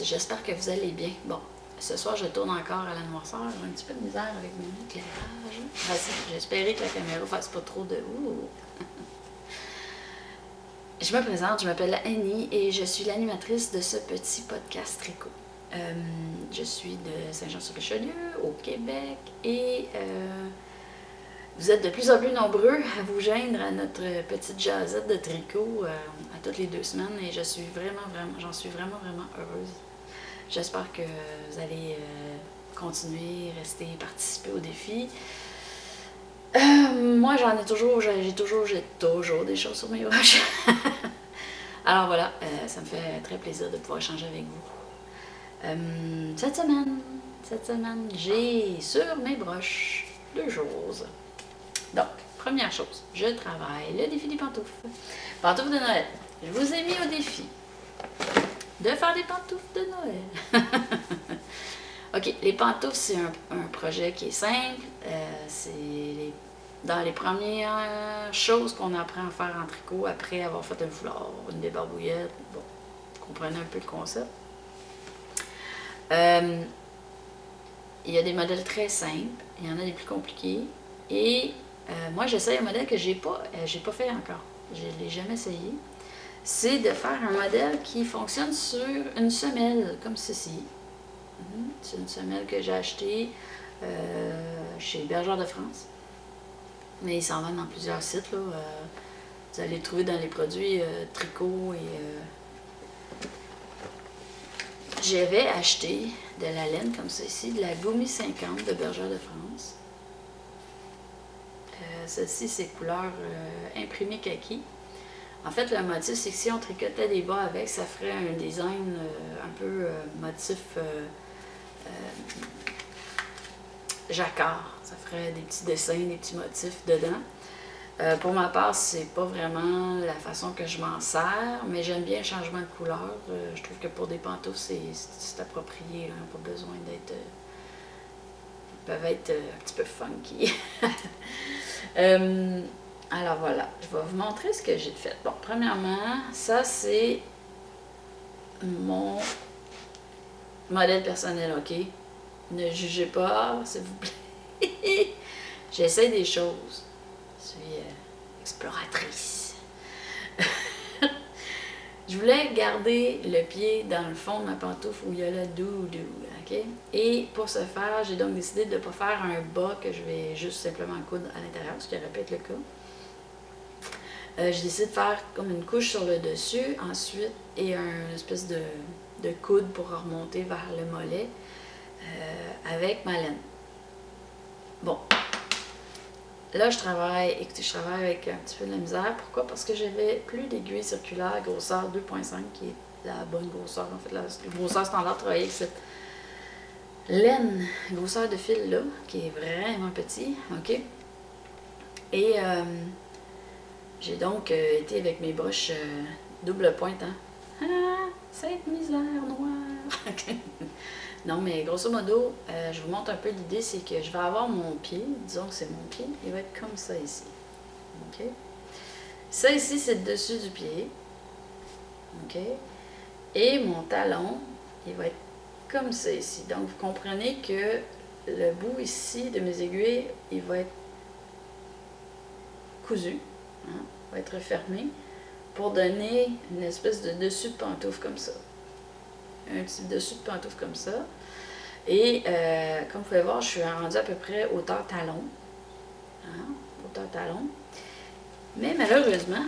j'espère que vous allez bien. Bon, ce soir je tourne encore à la noirceur, j'ai un petit peu de misère avec mon éclairage. J'espérais que la caméra fasse pas trop de ouh. Je me présente, je m'appelle Annie et je suis l'animatrice de ce petit podcast tricot. Je suis de Saint-Jean-sur-Richelieu, au Québec, et vous êtes de plus en plus nombreux à vous joindre à notre petite jasette de tricot à toutes les 2 semaines, et j'en suis vraiment heureuse. J'espère que vous allez continuer, rester, participer au défi. Moi, j'ai toujours des choses sur mes broches. Alors voilà, ça me fait très plaisir de pouvoir échanger avec vous. Cette semaine, j'ai sur mes broches 2 choses. Donc, première chose, je travaille le défi des pantoufles. Pantoufles de Noël. Je vous ai mis au défi de faire des pantoufles de Noël. OK, les pantoufles, c'est un projet qui est simple. Dans les premières choses qu'on apprend à faire en tricot après avoir fait un foulard, une débarbouillette. Bon, vous comprenez un peu le concept. Il y a des modèles très simples, il y en a des plus compliqués. Et moi, j'essaye un modèle que j'ai pas fait encore. Je ne l'ai jamais essayé. C'est de faire un modèle qui fonctionne sur une semelle, comme ceci. C'est une semelle que j'ai achetée chez Bergère de France. Mais ils s'en vendent dans plusieurs sites. Là. Vous allez le trouver dans les produits tricot. J'avais acheté de la laine comme ça ici, de la Goumi 50 de Bergère de France. Celle-ci, c'est couleur imprimée kaki. En fait, le motif, c'est que si on tricotait des bas avec, ça ferait un design un peu motif jacquard. Ça ferait des petits dessins, des petits motifs dedans. Pour ma part, c'est pas vraiment la façon que je m'en sers, mais j'aime bien le changement de couleur. Je trouve que pour des pantoufles, c'est approprié. Là. Pas besoin d'être... Ils peuvent être un petit peu funky. Alors voilà, je vais vous montrer ce que j'ai fait. Bon, premièrement, ça c'est mon modèle personnel, OK? Ne jugez pas, s'il vous plaît. J'essaie des choses. Je suis exploratrice. Je voulais garder le pied dans le fond de ma pantoufle où il y a le doudou, OK? Et pour ce faire, j'ai donc décidé de ne pas faire un bas que je vais juste simplement coudre à l'intérieur, ce qui aurait pu être le cas. J'ai décidé de faire comme une couche sur le dessus, ensuite, et une espèce de coude pour remonter vers le mollet avec ma laine. Bon. Là, je travaille avec un petit peu de la misère. Pourquoi? Parce que j'avais plus d'aiguilles circulaires, grosseur 2.5, qui est la bonne grosseur. En fait, la grosseur standard, travailler avec cette laine, grosseur de fil là, qui est vraiment petit. OK? Et j'ai donc été avec mes broches double pointe. Hein? Ah, cette misère noire! Non, mais grosso modo, je vous montre un peu l'idée, c'est que je vais avoir mon pied, disons que c'est mon pied, il va être comme ça ici. OK? Ça ici, c'est le dessus du pied. OK? Et mon talon, il va être comme ça ici. Donc, vous comprenez que le bout ici de mes aiguilles, il va être cousu, hein, va être fermé, pour donner une espèce de dessus de pantoufle comme ça. Un petit dessus de pantoufle comme ça. Et comme vous pouvez voir, je suis rendue à peu près hauteur talon. Hein, hauteur talon. Mais malheureusement,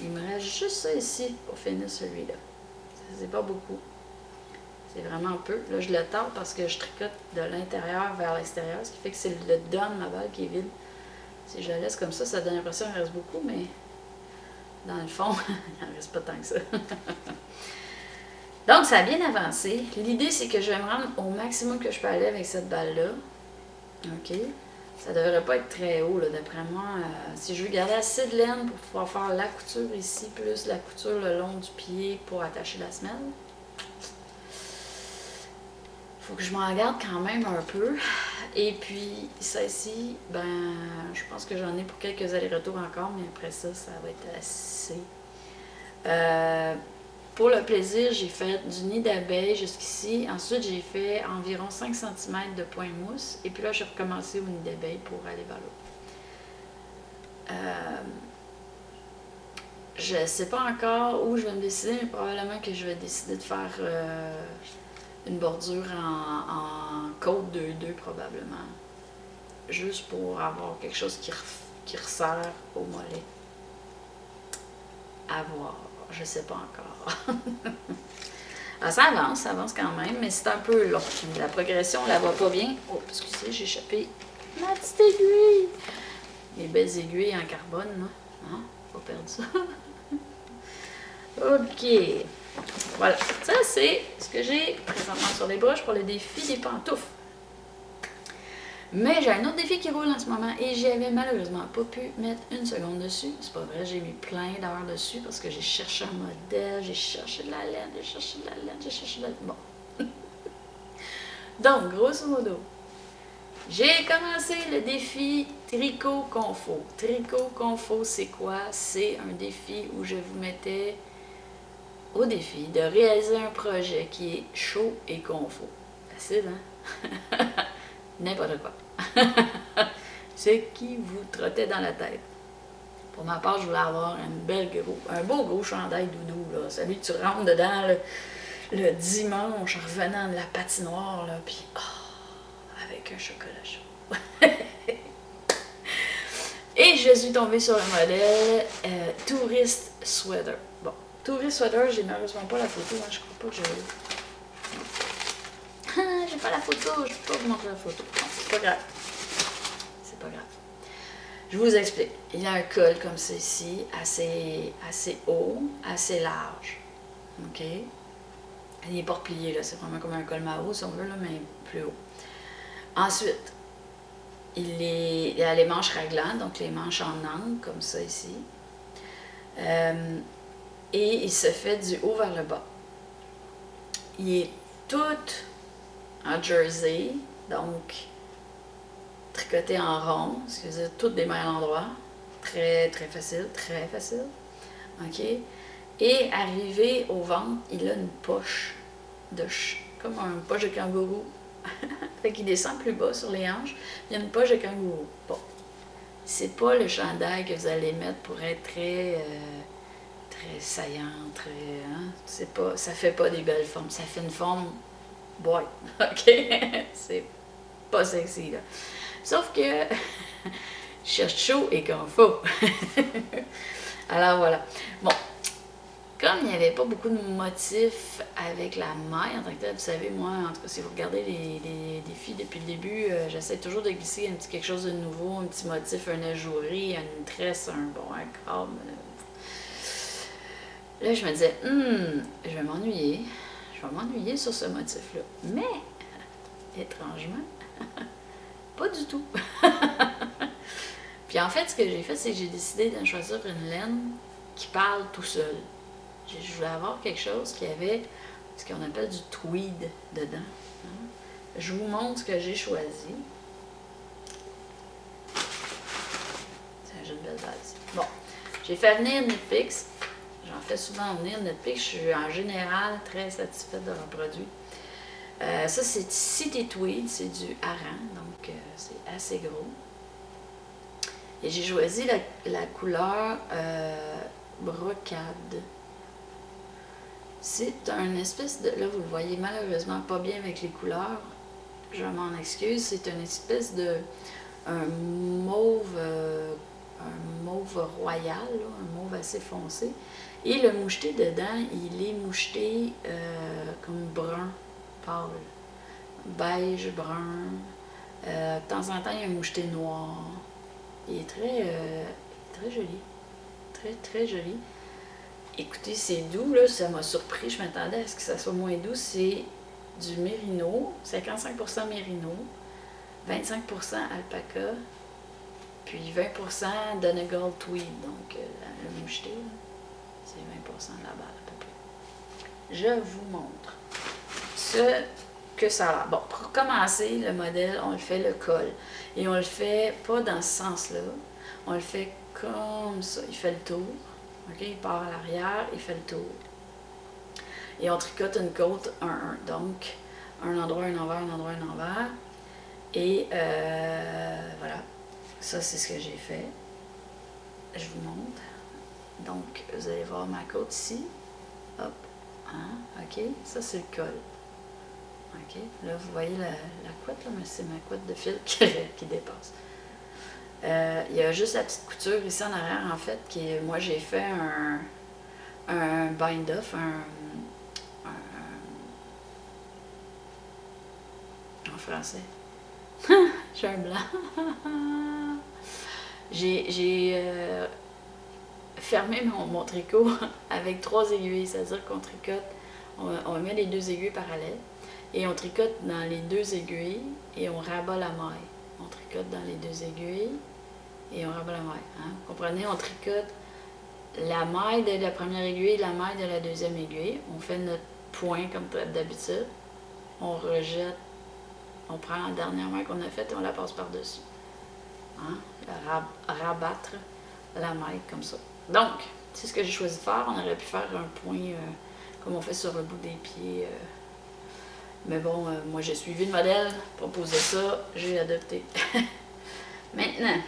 il me reste juste ça ici pour finir celui-là. C'est pas beaucoup. C'est vraiment peu. Là, je le tends parce que je tricote de l'intérieur vers l'extérieur, ce qui fait que c'est le dedans de ma balle qui est vide. Si je la laisse comme ça donne l'impression qu'il reste beaucoup, mais dans le fond, il n'en reste pas tant que ça. Donc, ça a bien avancé. L'idée, c'est que je vais me rendre au maximum que je peux aller avec cette balle-là. OK? Ça ne devrait pas être très haut, là, d'après moi. Si je veux garder assez de laine pour pouvoir faire la couture ici, plus la couture le long du pied pour attacher la semelle, il faut que je m'en garde quand même un peu. Et puis, ça ici, ben, je pense que j'en ai pour quelques allers-retours encore, mais après ça, ça va être assez. pour le plaisir, j'ai fait du nid d'abeille jusqu'ici. Ensuite, j'ai fait environ 5 cm de point mousse. Et puis là, j'ai recommencé au nid d'abeille pour aller vers l'eau. Je ne sais pas encore où je vais me décider, mais probablement que je vais décider de faire une bordure en côte 2-2 probablement. Juste pour avoir quelque chose qui resserre au mollet. À voir. Je sais pas encore. Alors, ça avance quand même, mais c'est un peu long. La progression, on la voit pas bien. Oh, excusez, j'ai échappé ma petite aiguille. Mes belles aiguilles en carbone, là. Hein? Faut perdre ça. OK. Voilà. Ça, c'est ce que j'ai présentement sur les broches pour le défi des pantoufles. Mais j'ai un autre défi qui roule en ce moment et j'y avais malheureusement pas pu mettre une seconde dessus. C'est pas vrai, j'ai mis plein d'heures dessus parce que j'ai cherché un modèle, j'ai cherché de la laine, j'ai cherché de la laine, j'ai cherché de la laine. Bon. Donc, grosso modo, j'ai commencé le défi Tricot Confo. Tricot Confo, c'est quoi? C'est un défi où je vous mettais au défi de réaliser un projet qui est chaud et confo. Facile, hein? N'importe quoi. Ce qui vous trottait dans la tête. Pour ma part, je voulais avoir un beau gros chandail doudou, là. Celui que tu rentres dedans le dimanche en revenant de la patinoire, là, puis avec un chocolat chaud. Et je suis tombée sur le modèle Tourist Sweater. Bon, Tourist Sweater, j'ai malheureusement pas la photo, hein, je crois pas que j'ai. J'ai pas la photo, je peux pas vous montrer la photo. Non, c'est pas grave. C'est pas grave. Je vous explique. Il y a un col comme ceci, assez haut, assez large. OK? Il n'est pas replié, là. C'est vraiment comme un col Mao, si on veut, là, mais plus haut. Ensuite, il a les manches raglantes, donc les manches en angle, comme ça ici. Et il se fait du haut vers le bas. Il est tout en jersey, donc tricoté en rond, ce qui veut dire toutes des mêmes endroits. Très, très facile, très facile. OK? Et arrivé au ventre, il a une poche, comme une poche de kangourou. Fait qu'il descend plus bas sur les hanches. Il y a une poche de kangourou. Bon. C'est pas le chandail que vous allez mettre pour être très saillant, très. Hein? C'est pas, ça fait pas des belles formes. Ça fait une forme boy. OK? C'est pas sexy, là. Sauf que je cherche chaud et qu'on faut. Alors voilà. Bon. Comme il n'y avait pas beaucoup de motifs avec la maille en tant que tel, vous savez, moi, en tout cas, si vous regardez les défis depuis le début, j'essaie toujours de glisser quelque chose de nouveau, un petit motif, un ajouré, une tresse, un câble. Là, je me disais, je vais m'ennuyer sur ce motif-là. Mais, étrangement, pas du tout. Puis en fait, ce que j'ai fait, c'est que j'ai décidé de choisir une laine qui parle tout seul. Je voulais avoir quelque chose qui avait ce qu'on appelle du tweed dedans. Je vous montre ce que j'ai choisi. C'est une belle base. Bon, j'ai fait venir Knitpicks. J'en fais souvent venir Knitpicks. Je suis en général très satisfaite de leur produit. Ça, c'est City Tweed. C'est du hareng, donc c'est assez gros. Et j'ai choisi la couleur brocade. C'est un espèce de... Là, vous le voyez malheureusement pas bien avec les couleurs. Je m'en excuse. C'est une espèce de... Un mauve royal, là, un mauve assez foncé. Et le moucheté dedans, il est moucheté comme brun pâle. Beige, brun. De temps en temps, il y a un moucheté noir. Il est très joli. Très, très joli. Écoutez, c'est doux, là, ça m'a surpris. Je m'attendais à ce que ça soit moins doux. C'est du mérino, 55% mérino, 25% alpaca, puis 20% Donegal tweed. Donc, le moucheté, c'est 20% de la balle à peu près. Je vous montre ce que ça a l'air. Bon, pour commencer, le modèle, on le fait le col. Et on le fait pas dans ce sens-là. On le fait comme ça. Il fait le tour. OK, il part à l'arrière, il fait le tour. Et on tricote une côte 1-1. Donc, un endroit, un envers, un endroit, un envers. Et voilà. Ça, c'est ce que j'ai fait. Je vous montre. Donc, vous allez voir ma côte ici. Hop. Hein? OK. Ça, c'est le col. OK. Là, vous voyez la couette, là, mais c'est ma couette de fil qui dépasse. Il y a juste la petite couture ici en arrière, en fait, moi, j'ai fait un bind-off, en français. J'ai un blanc. J'ai fermé mon tricot avec 3 aiguilles, c'est-à-dire qu'on tricote, on met les 2 aiguilles parallèles et on tricote dans les 2 aiguilles et on rabat la maille. On tricote dans les 2 aiguilles et on rabat la maille. Hein? Vous comprenez? On tricote la maille de la première aiguille et la maille de la deuxième aiguille. On fait notre point comme d'habitude. On rejette. On prend la dernière maille qu'on a faite et on la passe par-dessus. Hein? Rabattre la maille comme ça. Donc, c'est ce que j'ai choisi de faire. On aurait pu faire un point comme on fait sur le bout des pieds. Mais bon, moi j'ai suivi le modèle, proposé ça, j'ai adopté. Maintenant,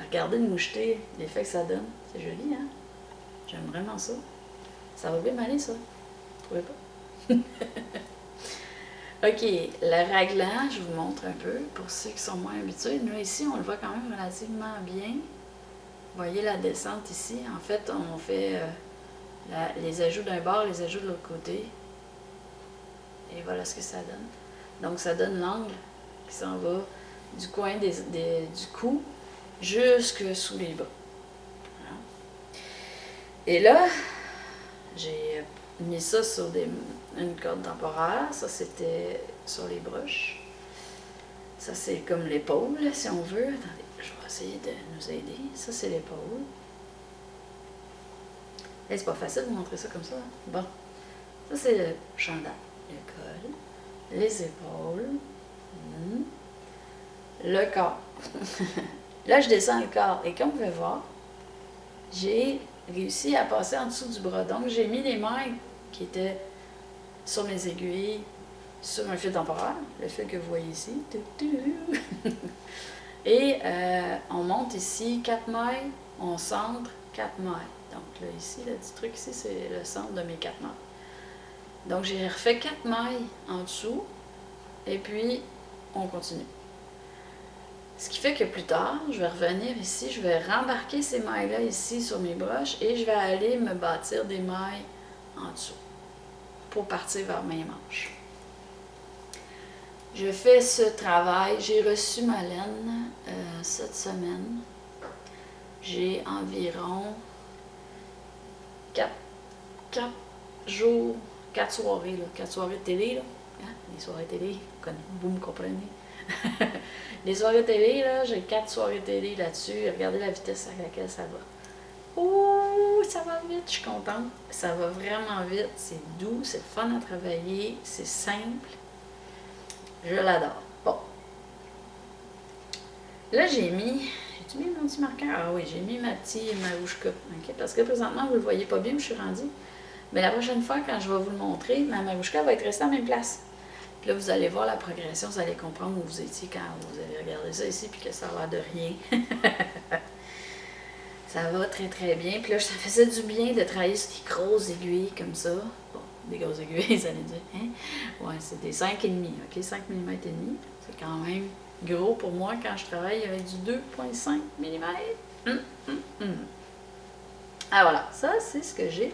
regardez le moucheté, l'effet que ça donne. C'est joli, hein? J'aime vraiment ça. Ça va bien m'aller, ça. Vous trouvez pas? OK, le raglan, je vous montre un peu pour ceux qui sont moins habitués. Nous, ici, on le voit quand même relativement bien. Vous voyez la descente ici. En fait, on fait les ajouts d'un bord, les ajouts de l'autre côté. Et voilà ce que ça donne. Donc, ça donne l'angle qui s'en va du coin du cou jusque sous les bras. Voilà. Et là, j'ai mis ça sur une corde temporaire. Ça, c'était sur les broches. Ça, c'est comme l'épaule, si on veut. Attendez, je vais essayer de nous aider. Ça, c'est l'épaule. Et c'est pas facile de montrer ça comme ça. Hein? Bon. Ça, c'est le chandail, le col, les épaules, le corps. Là, je descends le corps. Et comme vous pouvez voir, j'ai réussi à passer en dessous du bras. Donc, j'ai mis les mailles qui étaient sur mes aiguilles, sur un fil temporaire, le fil que vous voyez ici. Et on monte ici 4 mailles, on centre 4 mailles. Donc là, ici, le petit truc ici, c'est le centre de mes 4 mailles. Donc, j'ai refait 4 mailles en dessous, et puis on continue. Ce qui fait que plus tard, je vais revenir ici, je vais rembarquer ces mailles-là ici sur mes broches, et je vais aller me bâtir des mailles en dessous pour partir vers mes manches. Je fais ce travail, j'ai reçu ma laine cette semaine. J'ai environ 4 jours, 4 soirées, là, 4 soirées de télé, là. Hein? Les soirées télé, vous me comprenez. Les soirées télé, là, j'ai 4 soirées télé là-dessus. Regardez la vitesse à laquelle ça va. Oh, ça va vite, je suis contente. Ça va vraiment vite, c'est doux, c'est fun à travailler, c'est simple. Je l'adore. Bon. Là, j'ai mis mon petit marqueur? Ah oui, j'ai mis ma petite marouchka. Okay? Parce que présentement, vous ne le voyez pas bien où je suis rendue. Mais la prochaine fois, quand je vais vous le montrer, ma marouchka va être restée à la même place. Puis là, vous allez voir la progression, vous allez comprendre où vous étiez quand vous avez regardé ça ici, puis que ça a l'air de rien. Ça va très très bien. Puis là, ça faisait du bien de travailler sur des grosses aiguilles comme ça. Bon, des grosses aiguilles, vous allez dire. Hein? Ouais, c'est des 5,5, ok? 5 mm et demi. C'est quand même gros pour moi quand je travaille avec du 2,5 mm. Ah voilà, ça c'est ce que j'ai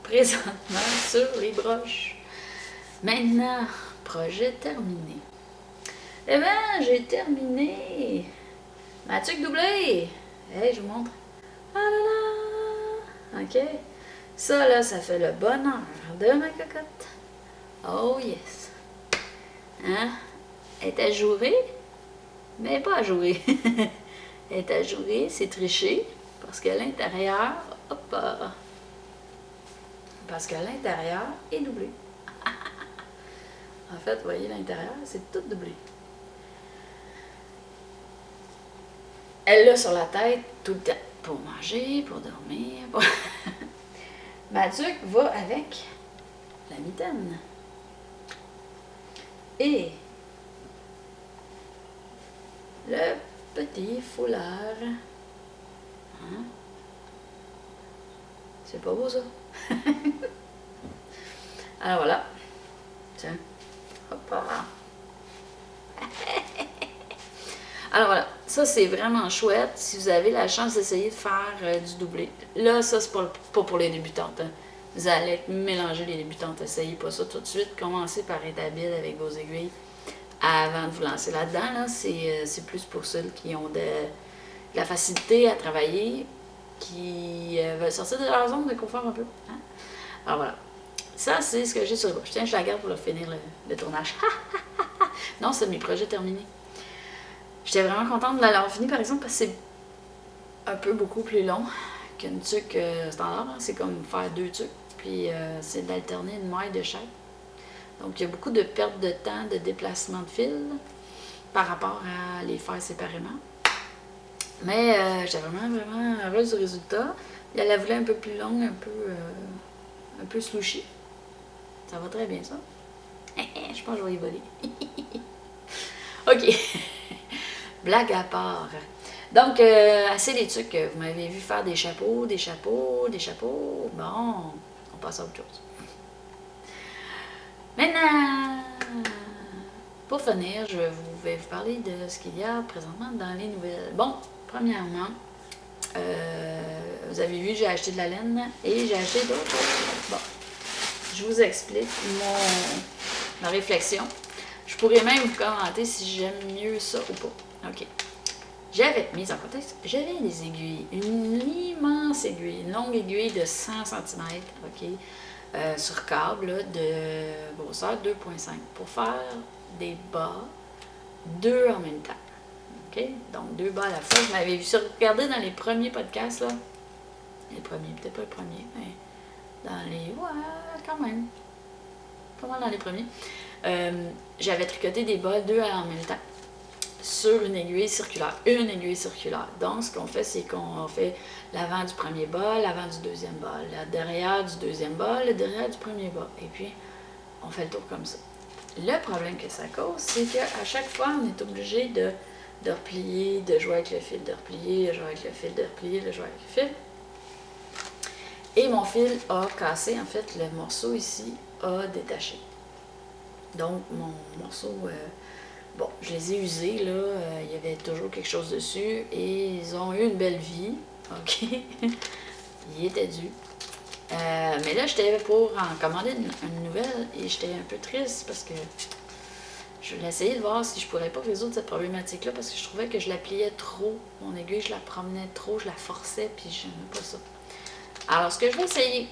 présentement sur les broches. Maintenant, projet terminé. Eh bien, j'ai terminé ma tuque doublée. Hey, je vous montre. Ah là là! OK. Ça, là, ça fait le bonheur de ma cocotte. Oh yes! Hein? Elle est ajourée, mais pas ajourée. Elle est ajourée, c'est triché, parce qu'à l'intérieur, hop! Parce qu'à l'intérieur est doublé. En fait, vous voyez, l'intérieur, c'est tout doublé. Elle l'a sur la tête tout le temps. Pour manger, pour dormir. Ma tuque va avec la mitaine. Et le petit foulard. Hein? C'est pas beau ça? Alors voilà. Tiens. Hop là. Alors voilà, ça c'est vraiment chouette si vous avez la chance d'essayer de faire du doublé. Là, ça c'est pas pour les débutantes. Hein. Vous allez mélanger les débutantes, essayez pas ça tout de suite. Commencez par être habile avec vos aiguilles avant de vous lancer là-dedans. Là, c'est plus pour ceux qui ont de la facilité à travailler, qui veulent sortir de leur zone de confort un peu. Hein? Alors voilà, ça c'est ce que j'ai sur le bas. Tiens, je la garde pour finir le tournage. Non, c'est mes projets terminés. J'étais vraiment contente de l'avoir fini, par exemple, parce que c'est un peu beaucoup plus long qu'une tuque standard. Hein. C'est comme faire 2 tuques, puis c'est d'alterner une maille de chaque. Donc, il y a beaucoup de perte de temps, de déplacement de fil par rapport à les faire séparément. Mais j'étais vraiment heureuse du résultat. Elle la voulait un peu plus longue, un peu slouchie. Ça va très bien, ça. Je pense que je vais y voler. OK. Blague à part. Donc, assez les trucs. Vous m'avez vu faire des chapeaux. Bon, on passe à autre chose. Maintenant, pour finir, je vais vous parler de ce qu'il y a présentement dans les nouvelles. Bon, premièrement, vous avez vu, j'ai acheté de la laine et j'ai acheté d'autres choses. Bon, je vous explique ma réflexion. Je pourrais même vous commenter si j'aime mieux ça ou pas. OK. J'avais, mise en contexte, j'avais des aiguilles, une immense aiguille, une longue aiguille de 100 cm, OK, sur câble là, de grosseur 2,5 pour faire des bas, 2 en même temps. OK? Donc 2 bas à la fois. Vous m'avez vu ça, regardez dans les premiers podcasts, là. Les premiers, peut-être pas le premier, mais dans les. Ouais, quand même. Pas mal dans les premiers. J'avais tricoté des bas 2 en même temps sur une aiguille circulaire. Donc, ce qu'on fait, c'est qu'on fait l'avant du premier bas, l'avant du deuxième bas, le derrière du deuxième bas, le derrière du premier bas. Et puis, on fait le tour comme ça. Le problème que ça cause, c'est qu'à chaque fois, on est obligé de replier, de jouer avec le fil, de replier, de jouer avec le fil, de replier, de jouer avec le fil. Et mon fil a cassé, en fait, le morceau ici a détaché. Donc, mon morceau... bon, je les ai usés, là, il y avait toujours quelque chose dessus et ils ont eu une belle vie, OK? Ils étaient dus. Mais là, j'étais pour en commander une nouvelle et j'étais un peu triste parce que je voulais essayer de voir si je pourrais pas résoudre cette problématique-là parce que je trouvais que je la pliais trop, mon aiguille, je la promenais trop, je la forçais puis je n'aimais pas ça. Alors, ce que je vais essayer,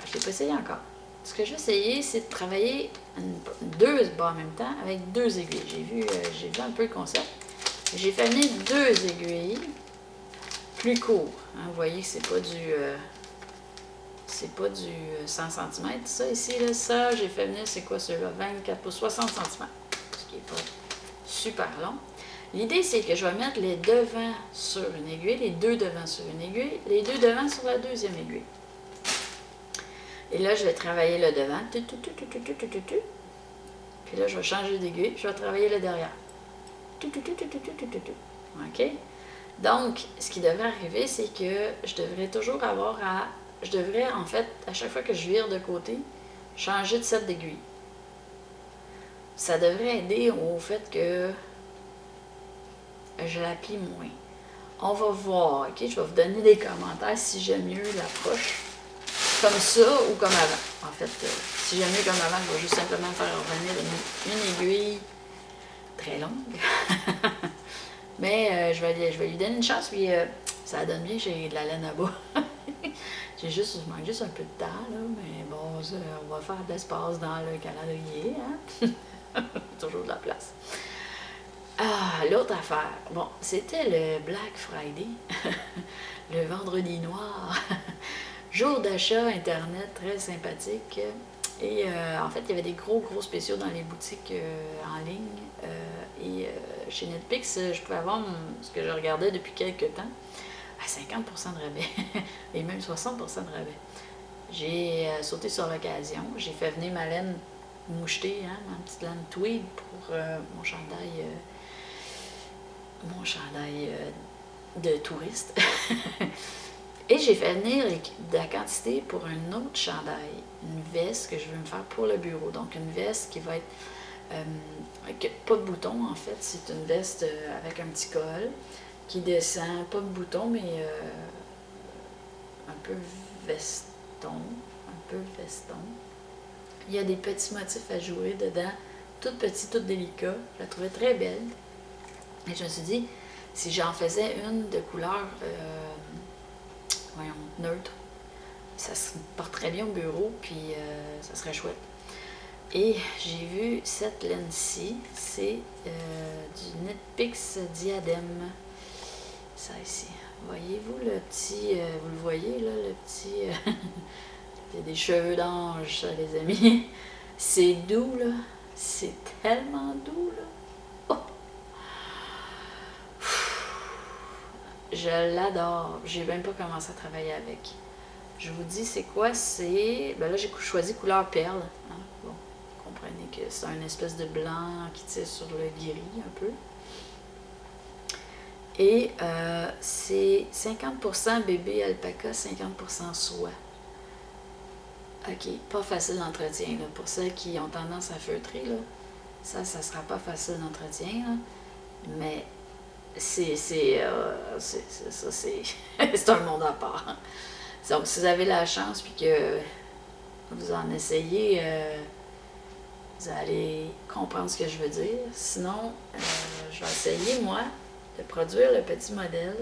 je ne l'ai pas essayé encore, ce que je vais essayer, c'est de travailler 2 bas en même temps avec 2 aiguilles. J'ai vu un peu le concept. J'ai fait venir 2 aiguilles plus courtes. Hein, vous voyez que c'est pas du 100 cm. Ça ici, là, ça, j'ai fait venir, c'est quoi celui-là? 24 pour 60 cm. Ce qui n'est pas super long. L'idée, c'est que je vais mettre les devants sur une aiguille, les 2 devants sur une aiguille, les 2 devants sur la deuxième aiguille. Et là, je vais travailler le devant. Puis là, je vais changer d'aiguille. Je vais travailler le derrière. OK? Donc, ce qui devrait arriver, c'est que je devrais toujours avoir à... Je devrais, en fait, à chaque fois que je vire de côté, changer de set d'aiguille. Ça devrait aider au fait que je la plie moins. On va voir, OK? Je vais vous donner des commentaires si j'aime mieux l'approche comme ça ou comme avant. En fait, si j'aime mieux comme avant, je vais juste simplement faire revenir une aiguille très longue. Mais je vais lui donner une chance, puis ça donne bien, j'ai de la laine à bas. Je manque juste un peu de temps, là, mais bon, on va faire de l'espace dans le calendrier, hein? Toujours de la place. Ah, l'autre affaire. Bon, c'était le Black Friday, le vendredi noir. Jour d'achat Internet très sympathique. Et en fait, il y avait des gros spéciaux dans les boutiques en ligne. Et chez Netflix, je pouvais avoir ce que je regardais depuis quelques temps à 50% de rabais. Et même 60% de rabais. j'ai sauté sur l'occasion. J'ai fait venir ma laine mouchetée, hein, ma petite laine tweed pour mon chandail de touriste. Et j'ai fait venir de la quantité pour un autre chandail, une veste que je veux me faire pour le bureau. Donc une veste qui va être pas de boutons en fait, c'est une veste avec un petit col qui descend, pas de boutons mais un peu veston, Il y a des petits motifs à jouer dedans, tout petit, tout délicat. Je la trouvais très belle. Et je me suis dit, si j'en faisais une de couleur neutre, ça se porterait bien au bureau, puis ça serait chouette. Et j'ai vu cette laine-ci, c'est du Knit Picks Diadème. Ça ici. Voyez-vous le petit, vous le voyez là, le petit, il y a des cheveux d'ange, ça les amis. C'est doux là, c'est tellement doux là. Oh! Je l'adore. J'ai même pas commencé à travailler avec. Je vous dis c'est quoi, c'est... Ben là j'ai choisi couleur perle. Hein? Bon, vous comprenez que c'est un espèce de blanc qui tire sur le gris un peu. Et c'est 50% bébé alpaca, 50% soie. OK, pas facile d'entretien. Pour ceux qui ont tendance à feutrer, là, ça sera pas facile d'entretien. Mais c'est un monde à part. Donc, si vous avez la chance puis que vous en essayez, vous allez comprendre ce que je veux dire. Sinon, je vais essayer, moi, de produire le petit modèle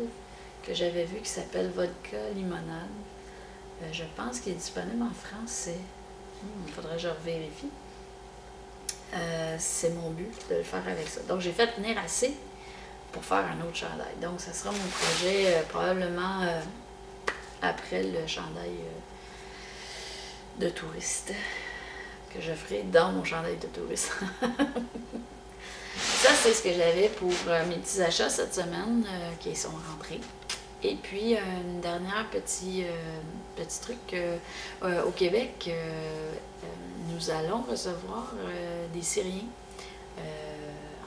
que j'avais vu qui s'appelle Vodka Limonade. Je pense qu'il est disponible en français. Il faudrait que je revérifie. C'est mon but de le faire avec ça. Donc, j'ai fait venir assez pour faire un autre chandail. Donc, ça sera mon projet probablement après le chandail de touriste que je ferai dans mon chandail de touriste. Ça, c'est ce que j'avais pour mes petits achats cette semaine qui sont rentrés. Et puis, un dernier petit truc. Au Québec, nous allons recevoir des Syriens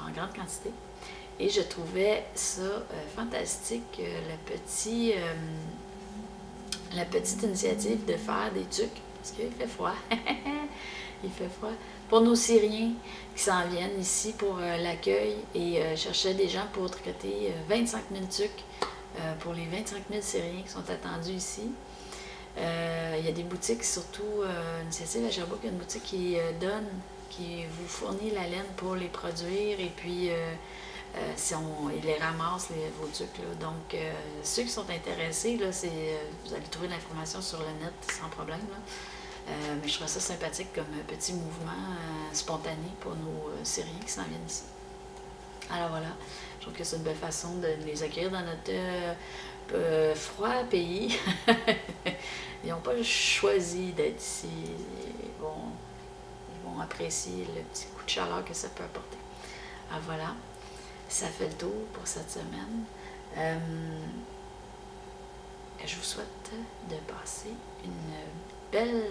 en grande quantité. Et je trouvais ça fantastique, la petite initiative de faire des tucs. Parce qu'il fait froid. Il fait froid. Pour nos Syriens qui s'en viennent ici pour l'accueil et cherchaient des gens pour tricoter 25 000 tucs pour les 25 000 Syriens qui sont attendus ici. Il y a des boutiques, surtout Initiative à Sherbrooke, il y a une boutique qui vous fournit la laine pour les produire et puis ils les ramassent, vos tucs. Là. Donc, ceux qui sont intéressés, là, vous allez trouver l'information sur le net sans problème. Là. Mais je trouve ça sympathique comme petit mouvement spontané pour nos Syriens qui s'en viennent ici. Alors voilà, je trouve que c'est une belle façon de les accueillir dans notre froid pays. Ils n'ont pas choisi d'être ici. Ils vont apprécier le petit coup de chaleur que ça peut apporter. Alors voilà, ça fait le tour pour cette semaine. Je vous souhaite de passer une belle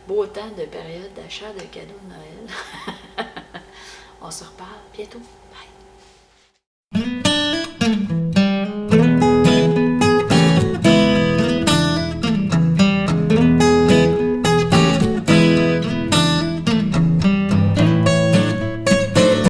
beau temps de période d'achat de cadeaux de Noël. On se reparle bientôt. Bye!